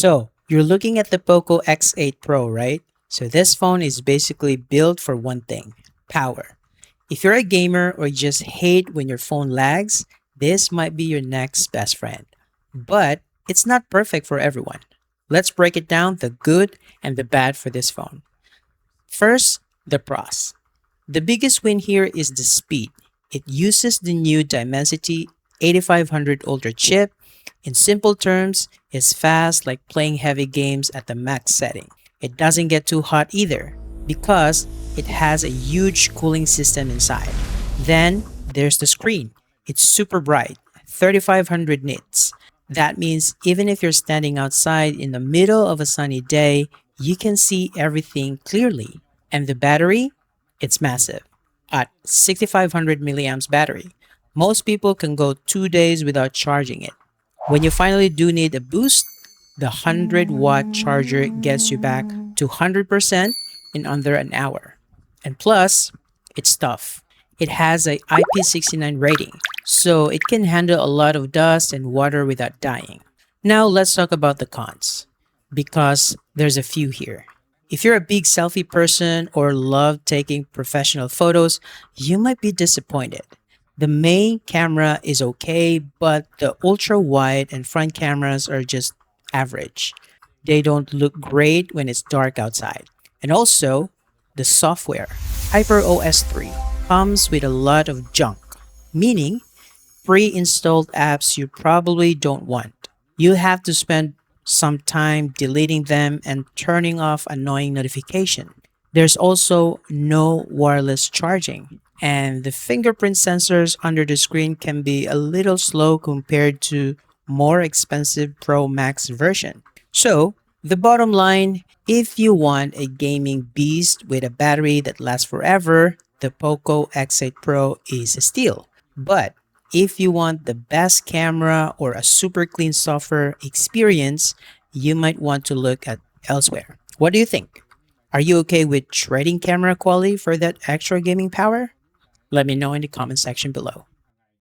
So you're looking at the Poco X8 Pro, right? So this phone is basically built for one thing, power. If you're a gamer or just hate when your phone lags, this might be your next best friend. But it's not perfect for everyone. Let's break it down, the good and the bad for this phone. First, the pros. The biggest win here is the speed. It uses the new Dimensity 8500 Ultra chip. In simple terms, it's fast like playing heavy games at the max setting. It doesn't get too hot either because it has a huge cooling system inside. Then there's the screen. It's super bright, 3500 nits. That means even if you're standing outside in the middle of a sunny day, you can see everything clearly. And the battery? It's massive. At 6500 milliamps battery, most people can go 2 days without charging it. When you finally do need a boost, the 100-watt charger gets you back to 100% in under an hour. And plus, it's tough. It has a IP69 rating, so it can handle a lot of dust and water without dying. Now let's talk about the cons, because there's a few here. If you're a big selfie person or love taking professional photos, you might be disappointed. The main camera is okay, but the ultra wide and front cameras are just average. They don't look great when it's dark outside. And also, the software, HyperOS 3, comes with a lot of junk, meaning pre-installed apps you probably don't want. You have to spend some time deleting them and turning off annoying notification. There's also no wireless charging, and the fingerprint sensors under the screen can be a little slow compared to more expensive Pro Max version. So, the bottom line, if you want a gaming beast with a battery that lasts forever, the Poco X8 Pro is a steal. But if you want the best camera or a super clean software experience, you might want to look at elsewhere. What do you think? Are you okay with trading camera quality for that extra gaming power? Let me know in the comment section below.